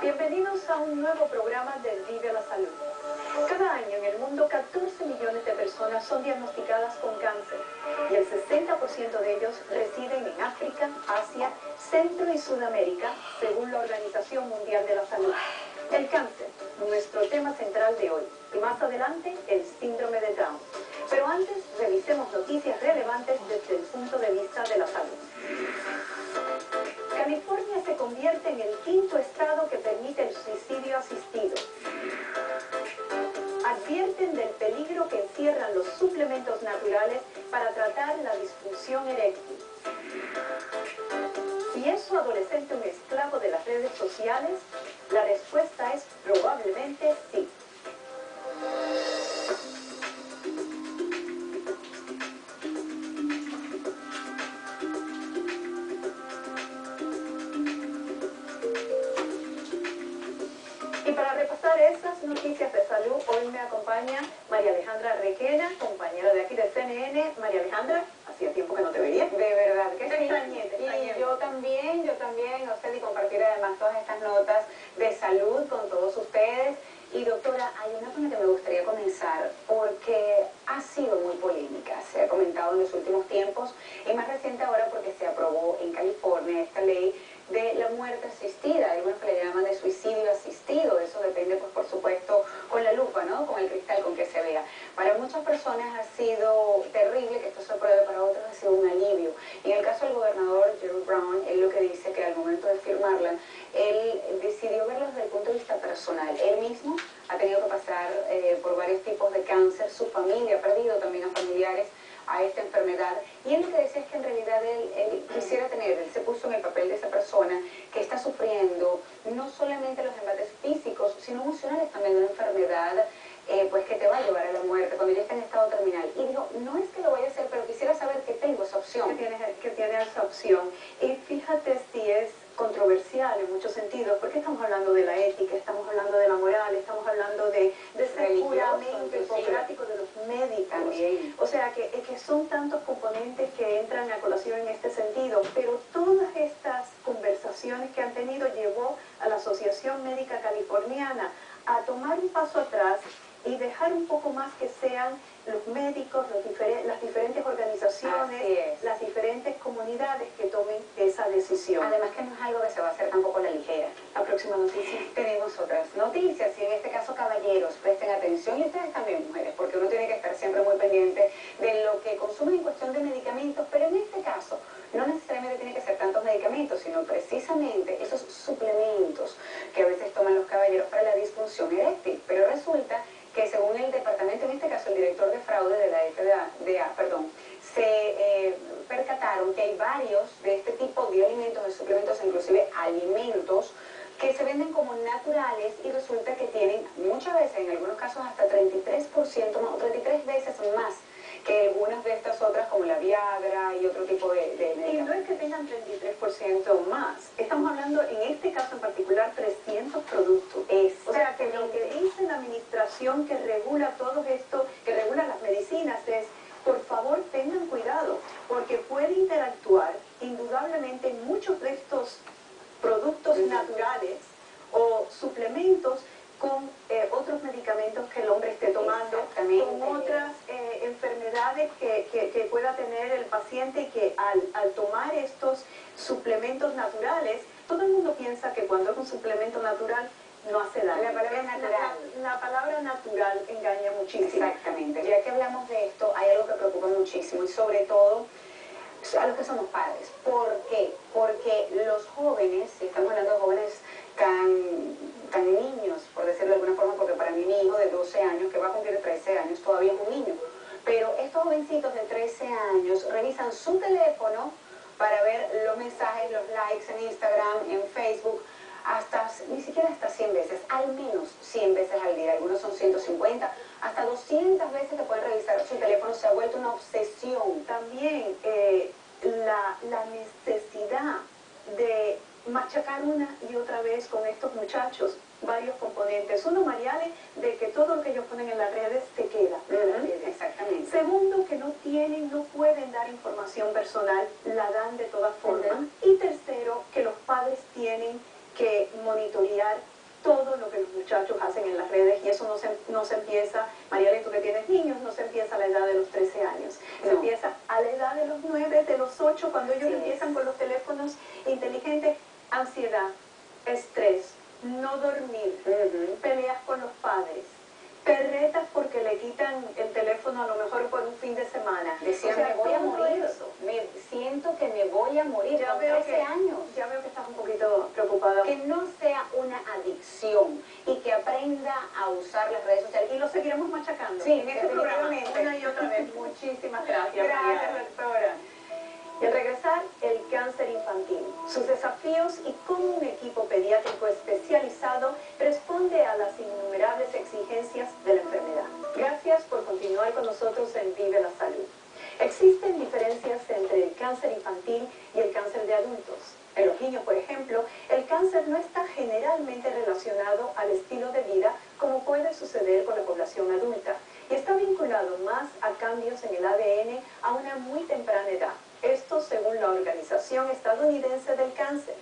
Bienvenidos a un nuevo programa de Vive la Salud. Cada año en el mundo 14 millones de personas son diagnosticadas con cáncer y el 60% de ellos residen en África, Asia, Centro y Sudamérica, según la Organización Mundial de la Salud. El cáncer, nuestro tema central de hoy, y más adelante el síndrome de Down. Pero antes revisemos noticias relevantes desde el punto de vista de la salud. California se convierte en el quinto estado que permite el suicidio asistido. Advierten del peligro que encierran los suplementos naturales para tratar la disfunción eréctil. ¿Y es su adolescente un esclavo de las redes sociales? La respuesta es probablemente sí. Y para repasar estas noticias de salud, hoy me acompaña María Alejandra Requena, compañera de aquí de CNN. María Alejandra, hacía tiempo que no te veía. De verdad que te sí. extrañé. Y yo también, y compartir además todas estas notas de salud con todos ustedes. Y doctora, hay una con la que me gustaría comenzar porque ha sido muy polémica, se ha comentado en los últimos tiempos y más reciente ahora porque se aprobó en California esta ley de la muerte asistida, hay algunos que le llaman de suicidio asistido, eso depende pues por supuesto con la lupa, ¿no? Con el cristal con que se vea. Para muchas personas ha sido terrible que esto se apruebe, para otros ha sido un alivio. Y en el caso del gobernador Jerry Brown, él lo que dice que al momento de firmarla, él decidió verlo desde el punto de vista personal. Él mismo ha tenido que pasar por varios tipos de cáncer, su familia ha perdido también a familiares a esta enfermedad, y él lo que decía es que en realidad él quisiera tener, él se puso en el papel de esa persona que está sufriendo no solamente los embates físicos, sino emocionales también de una enfermedad pues que te va a llevar a la muerte cuando ya está en estado terminal. Y digo, no es que lo vaya a hacer, pero quisiera saber que tengo esa opción. Que tiene esa opción. Y fíjate si es controversial en muchos sentidos, porque estamos hablando de la ética, estamos hablando de la moral, estamos hablando de ese juramento hipocrático de los médicos. También. O sea, que son tantos componentes que entran a colación en este sentido, pero todas estas conversaciones que han tenido llevó a la Asociación Médica Californiana a tomar un paso atrás y dejar un poco más que sean los médicos, las diferentes organizaciones, las diferentes comunidades que tomen esa decisión. Además que no es algo que se va a hacer tampoco a la ligera. La próxima noticia. Tenemos otras noticias y en este caso caballeros, presten atención, y ustedes también mujeres, porque uno tiene que estar siempre muy pendiente de lo que consumen en cuestión de medicamentos, pero en este caso no necesariamente tiene que ser tantos medicamentos, sino precisamente esos suplementos que a veces toman los caballeros para la disfunción eréctil, pero resulta que según el departamento, en este caso el director de fraude de la FDA, se percataron que hay varios de este tipo de alimentos, de suplementos, inclusive alimentos, que se venden como naturales y resulta que tienen muchas veces, en algunos casos hasta 33% más, o 33 veces más que algunas de estas otras como la Viagra y otro tipo de medicamentos. Y no es que tengan 33% más, estamos hablando en este caso en particular 300 productos. O sea que lo que dice la administración que regula todo esto, que regula las medicinas, es por favor tengan cuidado, porque puede interactuar indudablemente muchos de estos productos naturales o suplementos con otros medicamentos que el hombre esté tomando, con otras enfermedades que pueda tener el paciente, y que al tomar estos suplementos naturales, todo el mundo piensa que cuando es un suplemento natural no hace daño. La palabra natural. La palabra natural engaña muchísimo. Exactamente. Ya que hablamos de esto, hay algo que preocupa muchísimo y sobre todo a los que somos padres. ¿Por qué? Porque los jóvenes, si estamos hablando de jóvenes tan niños, por decirlo de alguna forma, porque para mí mi hijo de 12 años, que va a cumplir 13 años, todavía es un niño, pero estos jovencitos de 13 años revisan su teléfono para ver los mensajes, los likes en Instagram, en Facebook, ni siquiera hasta 100 veces, al menos 100 veces al día, algunos son 150, hasta 200 veces que pueden revisar su teléfono, se ha vuelto una obsesión. También la necesidad de machacar una y otra vez con estos muchachos varios componentes. Uno, Mariale, de que todo lo que ellos ponen en las redes se queda. Exactamente. Segundo, que no pueden dar información personal, la dan de todas formas. Y tercero, que los padres tienen que monitorear todo lo que los muchachos hacen en las redes, y eso no se empieza, Mariela, tú que tienes niños, no se empieza a la edad de los 13 años, se empieza a la edad de los 9, de los 8, cuando ellos empiezan con los teléfonos inteligentes. Ansiedad, estrés, no dormir, peleas con los padres, perretas porque le quitan el teléfono a lo mejor por un fin de semana. Decían, me voy a morir, me siento que me voy a morir, ya con veo 13 años. Ya veo que estás un poquito preocupada. Que no sea una adicción y que aprenda a usar las redes sociales. Y lo seguiremos machacando. Sí, en este programa, una y otra vez. Muchísimas gracias. Gracias, doctora. Y al regresar, el cáncer infantil, sus desafíos y cómo un equipo pediátrico especializado responde a las innumerables exigencias de la enfermedad. Gracias por continuar con nosotros en Vive la Salud. Existen diferencias entre el cáncer infantil y el cáncer de adultos. En los niños, por ejemplo, el cáncer no está generalmente relacionado al estilo de vida como puede suceder con la población adulta, y está vinculado más a cambios en el ADN a una muy temprana edad. Esto según la Organización Estadounidense del Cáncer.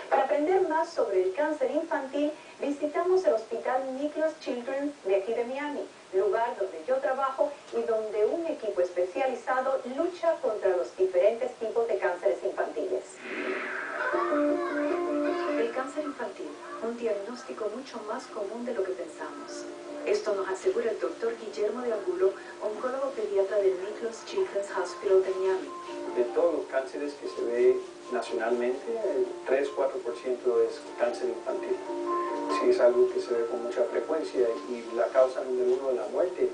Para aprender más sobre el cáncer infantil, visitamos el Hospital Nicklaus Children's de aquí de Miami, lugar donde yo trabajo y donde un equipo especializado lucha contra los diferentes tipos de cánceres infantiles. El cáncer infantil, un diagnóstico mucho más común de lo que pensamos. Esto nos asegura el doctor Guillermo de Angulo, oncólogo pediatra del Nicklaus Children's Hospital de Miami. De todos los cánceres que se ve nacionalmente, el 3-4% es cáncer infantil. Sí, es algo que se ve con mucha frecuencia, y la causa número 1 de la muerte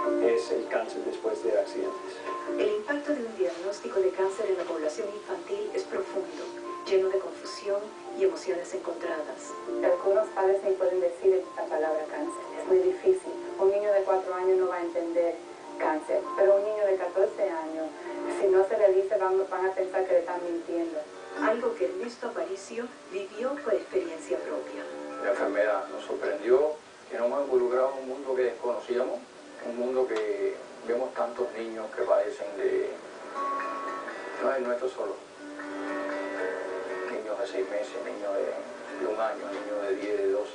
en niños es el cáncer después de accidentes. El impacto de un diagnóstico de cáncer en la población infantil es profundo, lleno de confusión y emociones encontradas. Algunos padres ni pueden decir esta palabra cáncer, es muy difícil. Un niño de 4 años no va a entender cáncer, pero un niño de 14 años, si no se le dice, van a pensar que le están mintiendo. Algo que Ernesto Aparicio vivió por experiencia propia. La enfermedad nos sorprendió, que nos hemos involucrado en un mundo que desconocíamos, un mundo que vemos tantos niños que padecen de... No es el nuestro solo. Niños de 6 meses, niños de 1 año, niños de 10, de 12.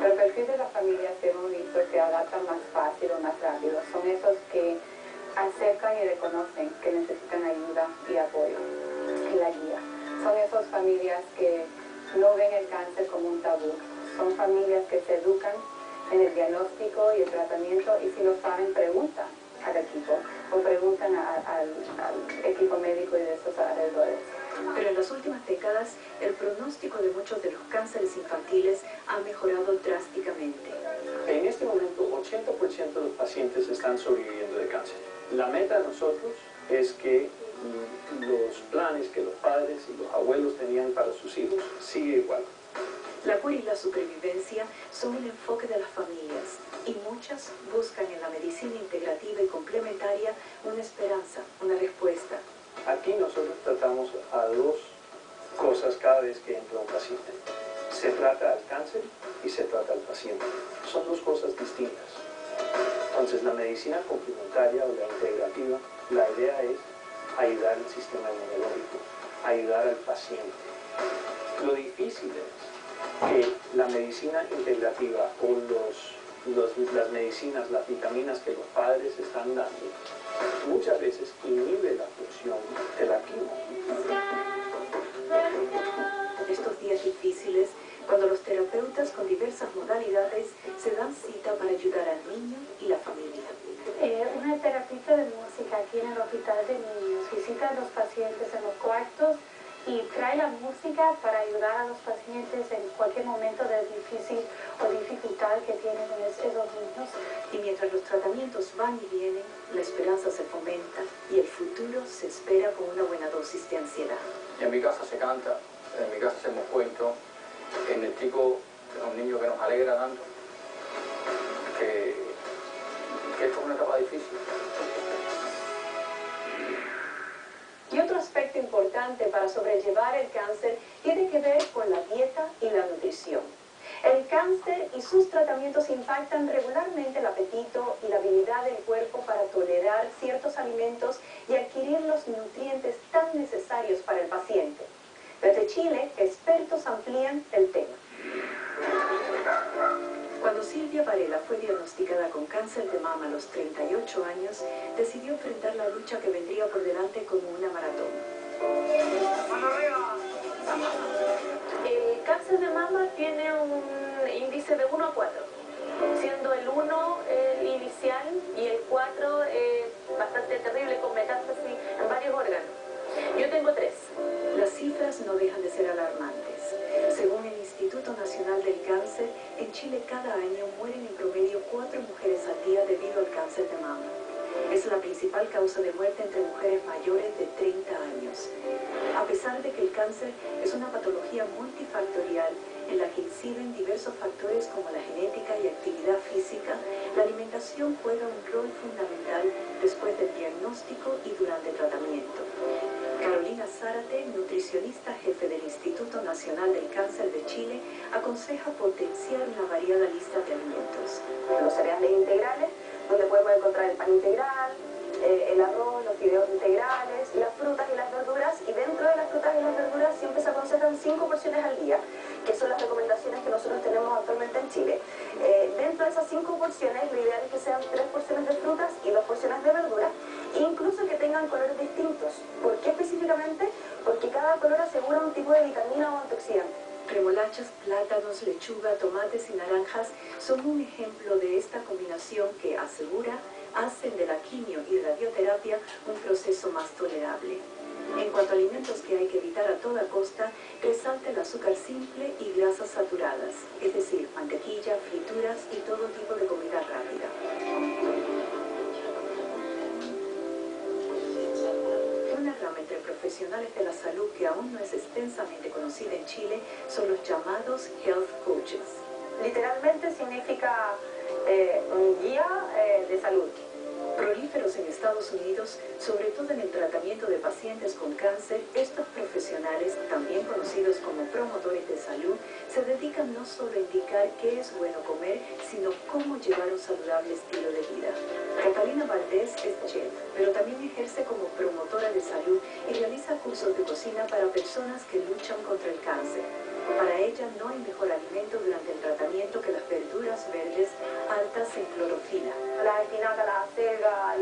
El perfil de las familias que hemos visto que adaptan más fácil o más rápido son esos que aceptan y reconocen que necesitan ayuda y apoyo y la guía. Son esas familias que no ven el cáncer como un tabú. Son familias que se educan en el diagnóstico y el tratamiento, y si no saben, preguntan al equipo o preguntan al equipo médico y de esos alrededores. Pero en las últimas décadas, el pronóstico de muchos de los cánceres infantiles ha mejorado drásticamente. En este momento, 80% de los pacientes están sobreviviendo de cáncer. La meta de nosotros es que los planes que los padres y los abuelos tenían para sus hijos siga igual. La cura y la supervivencia son un enfoque de las familias, y muchas buscan en la medicina integrativa y complementaria una esperanza, una respuesta. Aquí nosotros tratamos a 2 cosas cada vez que entra un paciente. Se trata al cáncer y se trata al paciente. Son 2 cosas distintas. Entonces, la medicina complementaria o la integrativa, la idea es ayudar al sistema inmunológico, ayudar al paciente. Lo difícil es que la medicina integrativa o las medicinas, las vitaminas que los padres están dando, muchas veces inhibe la función de la quimio. Estos días difíciles, cuando los terapeutas con diversas modalidades se dan cita para ayudar al niño y la familia. Una terapista de música aquí en el hospital de niños visita a los pacientes en los cuartos y trae la música para ayudar a los pacientes en cualquier momento de difícil o dificultad que tienen esos niños. Y mientras los tratamientos van y vienen, la esperanza se fomenta y el futuro se espera con una buena dosis de ansiedad. En mi casa se canta, en mi casa hacemos cuentos, en el chico es un niño que nos alegra tanto, que esto es una etapa difícil. Y otro aspecto importante para sobrellevar el cáncer tiene que ver con la dieta y la nutrición. El cáncer y sus tratamientos impactan regularmente el apetito y la habilidad del cuerpo para tolerar ciertos alimentos y adquirir los nutrientes tan necesarios para el paciente. Desde Chile, expertos amplían el tema. Cuando Silvia Varela fue diagnosticada con cáncer de mama a los 38 años, decidió enfrentar la lucha que vendría por delante como una maratón. El cáncer de mama tiene un índice de 1 a 4, siendo el 1 el inicial y el 4 bastante terrible, con metástasis en varios órganos. Yo tengo 3. Las cifras no dejan de ser alarmantes. Según el Instituto Nacional del Cáncer, en Chile cada año mueren en promedio 4 mujeres al día debido al cáncer de mama. Es la principal causa de muerte entre mujeres mayores de 30 años. A pesar de que el cáncer es una patología multifactorial en la que inciden diversos factores como la genética y actividad física, la alimentación juega un rol fundamental después del diagnóstico y durante el tratamiento. Carolina Zárate, nutricionista jefe del Instituto Nacional del Cáncer de Chile, aconseja potenciar una variada lista de alimentos. Los cereales integrales, donde podemos encontrar el pan integral, el arroz, los fideos integrales, las frutas y las verduras, y dentro de las frutas y las verduras siempre se aconsejan 5 porciones al día, que son las recomendaciones que nosotros tenemos actualmente en Chile. Dentro de esas 5 porciones, lo ideal es que sean 3 porciones de frutas y 2 porciones de verduras, e incluso que tengan colores distintos. ¿Por qué específicamente? Porque cada color asegura un tipo de vitamina o antioxidante. Remolachas, plátanos, lechuga, tomates y naranjas son un ejemplo de esta combinación que asegura hacen de la quimio y radioterapia un proceso más tolerable. En cuanto a alimentos que hay que evitar a toda costa, resalta el azúcar simple y grasas saturadas, es decir, mantequilla, frituras y todo tipo de comida rápida. Una rama entre profesionales de la salud que aún no es extensamente conocida en Chile son los llamados health coaches. Literalmente significa un guía de salud. Prolíferos en Estados Unidos, sobre todo en el tratamiento de pacientes con cáncer, estos profesionales, también conocidos como promotores de salud, se dedican no solo a indicar qué es bueno comer, sino cómo llevar un saludable estilo de vida. Catalina Valdés es chef, pero también ejerce como promotora de salud y realiza cursos de cocina para personas que luchan contra el cáncer. Para ella no hay mejor alimento durante el tratamiento que las verduras verdes altas en clorofila. La espinaca, la acelga,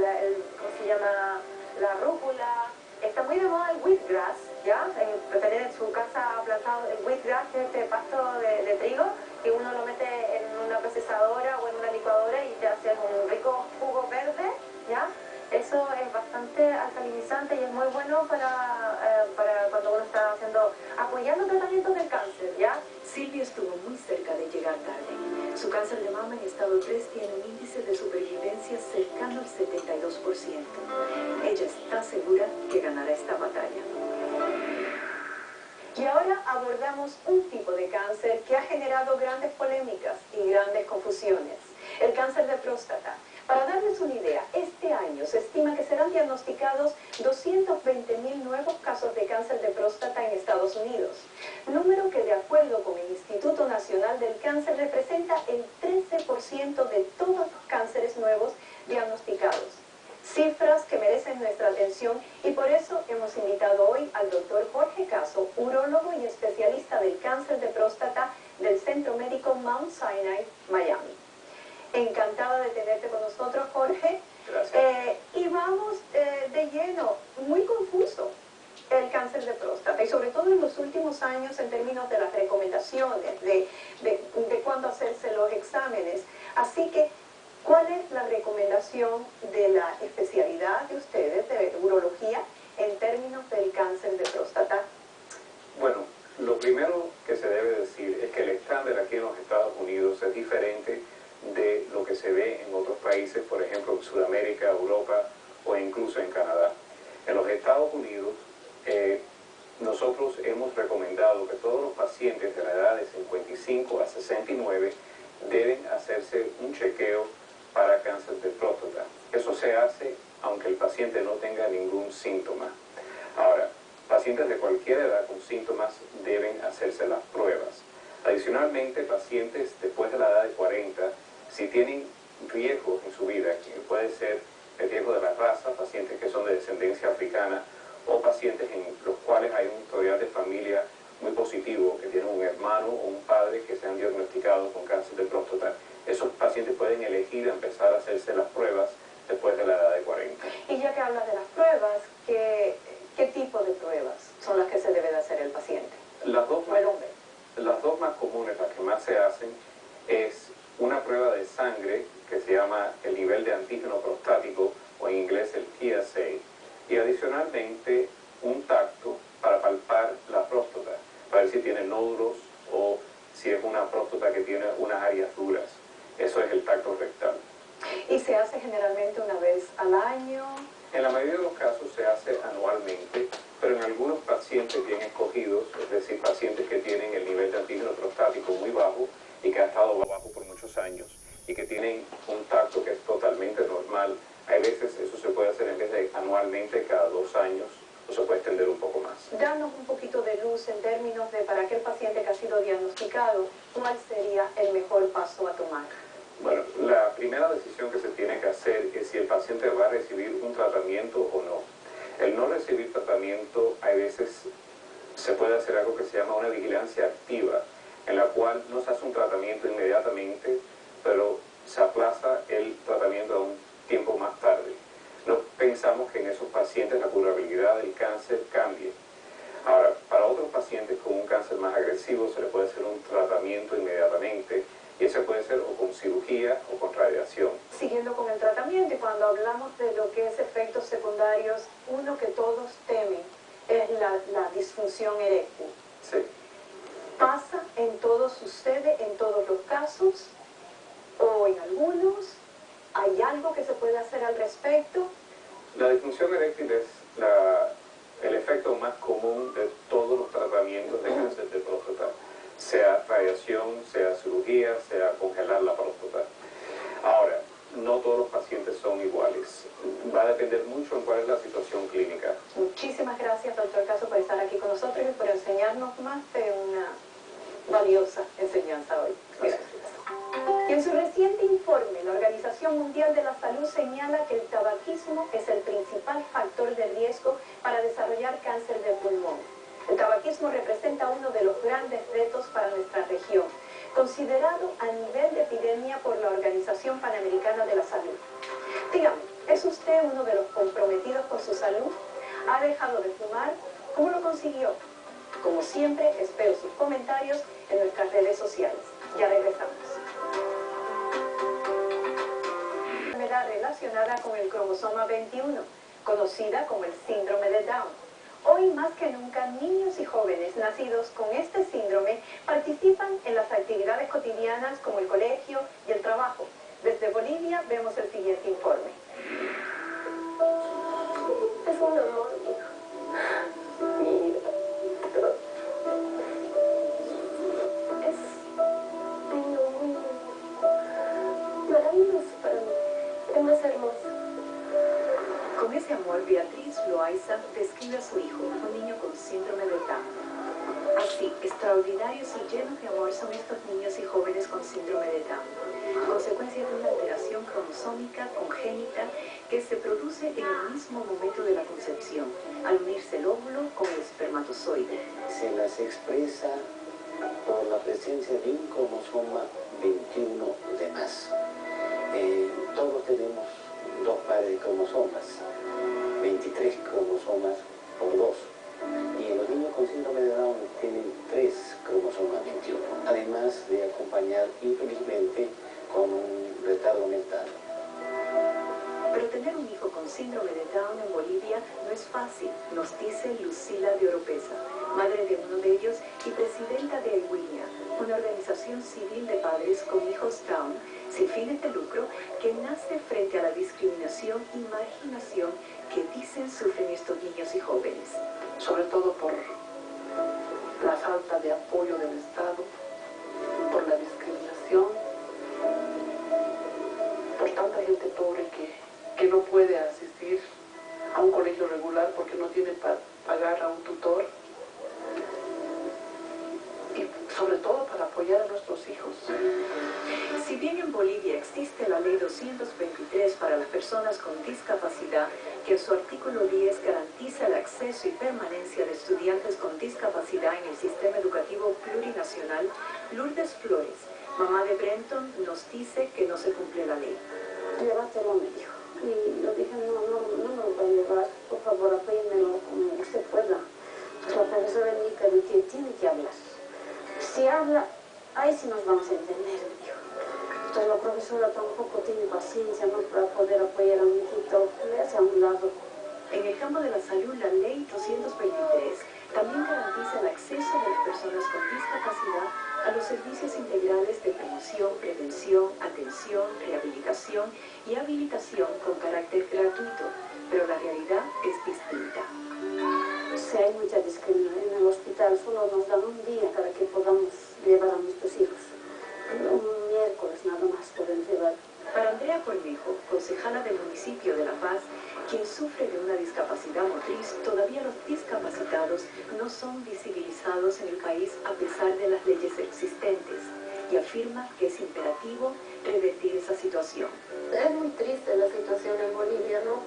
¿cómo se llama? La rúcula. Está muy de moda el wheatgrass, ¿ya? Tener en su casa plantado el wheatgrass, que es este pasto de trigo, que uno lo mete en una procesadora o en una licuadora y te hace un rico jugo verde, ¿ya? Eso es bastante alcalinizante y es muy bueno para cuando uno está apoyando tratamientos del cáncer, ¿ya? Silvia estuvo muy cerca de llegar tarde. Su cáncer de mama en estado 3 tiene un índice de supervivencia cercano al 72%. Ella está segura que ganará esta batalla. Y ahora abordamos un tipo de cáncer que ha generado grandes polémicas y grandes confusiones: el cáncer de próstata. Para darles una idea, este año se estima que serán diagnosticados 220.000 nuevos casos de cáncer de próstata en Estados Unidos, número que de acuerdo con el Instituto Nacional del Cáncer representa el 13% de todos los cánceres nuevos diagnosticados. Cifras que merecen nuestra atención, y por eso hemos invitado hoy al doctor Jorge Caso, urólogo y especialista del cáncer de próstata del Centro Médico Mount Sinai, Miami. Encantada de tenerte con nosotros, Jorge. Gracias. Y vamos de lleno, muy confuso el cáncer de próstata, y sobre todo en los últimos años en términos de las recomendaciones, de cuándo hacerse los exámenes. Así que, ¿cuál es la recomendación de la especialidad de ustedes, de urología, en términos del cáncer de próstata? Bueno, lo primero que se debe decir es que el estándar aquí en los Estados Unidos es diferente de lo que se ve en otros países, por ejemplo en Sudamérica, Europa o incluso en Canadá. En los Estados Unidos, nosotros hemos recomendado que todos los pacientes de la edad de 55 a 69 deben hacerse un chequeo para cáncer de próstata. Eso se hace aunque el paciente no tenga ningún síntoma. Ahora, pacientes de cualquier edad con síntomas deben hacerse las pruebas. Adicionalmente, pacientes después de la edad de 40, si tienen riesgo en su vida, que puede ser el riesgo de la raza, pacientes que son de descendencia africana, o pacientes en los cuales hay un historial de familia muy positivo, que tienen un hermano o un padre que se han diagnosticado con cáncer de próstata. Esos pacientes pueden elegir empezar a hacerse las pruebas después de la edad de 40. Y ya que hablas de las pruebas, ¿qué tipo de pruebas son las que se debe de hacer el paciente? Las dos más comunes, las que más se hacen, es una prueba de sangre que se llama el nivel de antígeno prostático, o en inglés el PSA, y adicionalmente un tacto para palpar la próstata, para ver si tiene nódulos o si es una próstata que tiene unas áreas duras. Eso es el tacto rectal. ¿Y se hace generalmente una vez al año? En la mayoría de los casos se hace anualmente, pero en algunos pacientes bien escogidos, es decir, pacientes que tienen el nivel de antígeno prostático muy bajo y que ha estado bajo por muchos años y que tienen un tacto que es totalmente normal, hay veces eso se puede hacer en vez de anualmente cada 2 años, o se puede extender un poco más. Danos un poquito de luz en términos de para aquel paciente que ha sido diagnosticado, ¿cuál sería el mejor paso a tomar? Bueno, la primera decisión que se tiene que hacer es si el paciente va a recibir un tratamiento o no. El no recibir tratamiento, hay veces se puede hacer algo que se llama una vigilancia activa, en la cual no se hace un tratamiento inmediatamente, pero se aplaza el tratamiento a un tiempo más tarde. No pensamos que en esos pacientes la curabilidad del cáncer cambie. Ahora, para otros pacientes con un cáncer más agresivo se le puede hacer un tratamiento inmediatamente, y ese puede ser o con cirugía o con radiación. Siguiendo con el tratamiento, y cuando hablamos de lo que es efectos secundarios, uno que todos temen es la disfunción eréctil. Sí. ¿Pasa en todos, sucede en todos los casos o en algunos? ¿Hay algo que se puede hacer al respecto? La disfunción eréctil es el efecto más común de todos los tratamientos de cáncer de próstata, sea radiación, sea cirugía, sea congelar la próstata. Ahora, no todos los pacientes son iguales. Va a depender mucho en cuál es la situación clínica. Muchísimas gracias, doctor Caso, por estar aquí con nosotros y por enseñarnos más de una valiosa enseñanza hoy. Gracias. Y en su reciente informe, la Organización Mundial de la Salud señala que el tabaquismo es el principal factor de riesgo para desarrollar cáncer de pulmón. El tabaquismo representa uno de los grandes retos para nuestra región, considerado a nivel de epidemia por la Organización Panamericana de la Salud. Dígame, ¿es usted uno de los comprometidos con su salud? ¿Ha dejado de fumar? ¿Cómo lo consiguió? Como siempre, espero sus comentarios en nuestras redes sociales. Ya regresamos. Enfermedad relacionada con el cromosoma 21, conocida como el síndrome de Down. Hoy más que nunca, niños y jóvenes nacidos con este síndrome participan en las actividades cotidianas como el colegio y el trabajo. Desde Bolivia vemos el siguiente informe. Es un amor, mira. Es muy maravilloso para mí. Es más hermoso. Con ese amor, Beatriz Loaiza describe a su hijo, un niño con síndrome de Down. Así, extraordinarios y llenos de amor son estos niños y jóvenes con síndrome de Down, consecuencia de una alteración cromosómica congénita que se produce en el mismo momento de la concepción, al unirse el óvulo con el espermatozoide. Se las expresa por la presencia de un cromosoma 21 de más. Todos tenemos 2 pares de cromosomas, 23 cromosomas por 2. Y los niños con síndrome de Down tienen 3 cromosomas 21, además de acompañar infelizmente con un retardo mental. Pero tener un hijo con síndrome de Down en Bolivia no es fácil, nos dice Lucila de Oropesa, madre de uno de ellos y presidenta de EWINIA, una organización civil de padres con hijos Down sin fines de lucro que nace frente a la discriminación y marginación que dicen sufren estos niños y jóvenes. Sobre todo por la falta de apoyo del Estado, por la discriminación, por tanta gente pobre que no puede asistir a un colegio regular porque no tiene para pagar a un tutor, y sobre todo para apoyar a nuestros hijos. Si bien en Bolivia existe la Ley 223 para las personas con discapacidad, que en su artículo 10 garantiza el acceso y permanencia de estudiantes con discapacidad en el sistema educativo plurinacional, Lourdes Flores, mamá de Brenton, nos dice que no se cumple la ley. Llévatelo, me dijo. Y yo dije, no me lo voy a llevar, por favor, apóyemelo como usted pueda. La profesora me dijo que tiene que hablar. Si habla, ahí sí nos vamos a entender, me dijo. Entonces la profesora tampoco tiene paciencia, ¿no?, para poder apoyar a mi hijito, le hace a un lado. En el campo de la salud, la Ley 223 también garantiza el acceso de las personas con discapacidad a los servicios integrales de promoción, prevención, atención, rehabilitación y habilitación con carácter gratuito, pero la realidad es distinta. Sí, hay mucha discriminación en el hospital, solo nos dan un día para que podamos llevar a nuestros hijos. Un miércoles nada más pueden llevar. Para Andrea Cornejo, concejala del municipio de La Paz, quien sufre de una discapacidad motriz, todavía los discapacitados no son visibilizados en el país a pesar de las leyes existentes, y afirma que es imperativo revertir esa situación. Es muy triste la situación en Bolivia, ¿no?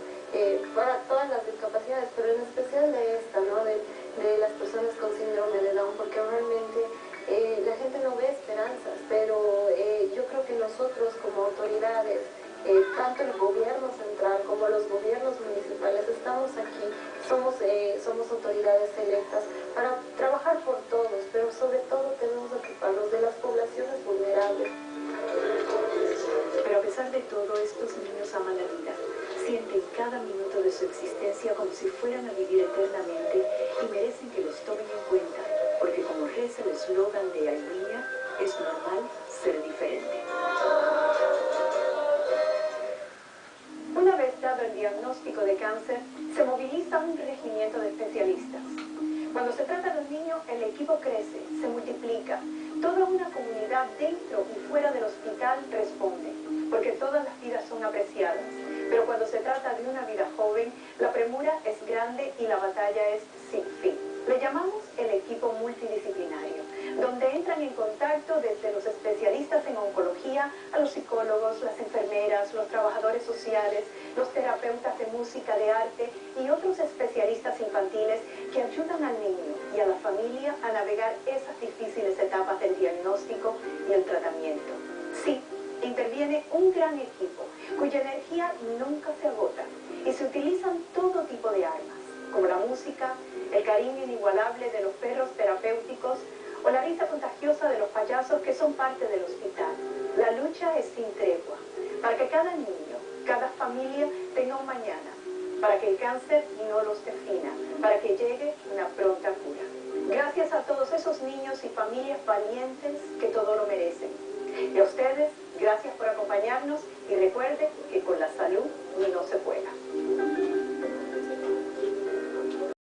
Para todas las discapacidades, pero en especial de esta, ¿no? De las personas con síndrome de Down, porque realmente la gente no ve esperanzas, pero yo creo que nosotros como autoridades, tanto el gobierno central como los gobiernos municipales, estamos aquí, somos autoridades electas para trabajar por todos, pero sobre todo tenemos que ocuparnos de las poblaciones vulnerables. Pero a pesar de todo, estos niños aman la vida, sienten cada minuto de su existencia como si fueran a vivir eternamente y merecen que los tomen en cuenta, porque como reza el eslogan de Hay Niña, es normal ser diferente. Una vez dado el diagnóstico de cáncer, se moviliza un regimiento de especialistas. Cuando se trata de un niño, el equipo crece, se multiplica. Toda una comunidad dentro y fuera del hospital responde, porque todas las vidas son apreciadas. Pero cuando se trata de una vida joven, la premura es grande y la batalla es sin fin. Le llamamos el equipo multidisciplinario, donde entran en contacto desde los especialistas en oncología a los psicólogos, las enfermeras, los trabajadores sociales, los terapeutas de música, de arte y otros especialistas infantiles que ayudan al niño y a la familia a navegar esas difíciles etapas del diagnóstico y el tratamiento. Sí, interviene un gran equipo cuya energía nunca se agota y se utilizan todo tipo de armas, como la música, el cariño inigualable de los perros terapéuticos o la risa contagiosa de los payasos que son parte del hospital. La lucha es sin tregua, para que cada niño, cada familia tenga un mañana, para que el cáncer no los defina, para que llegue una pronta cura. Gracias a todos esos niños y familias valientes que todo lo merecen. Y a ustedes, gracias por acompañarnos y recuerden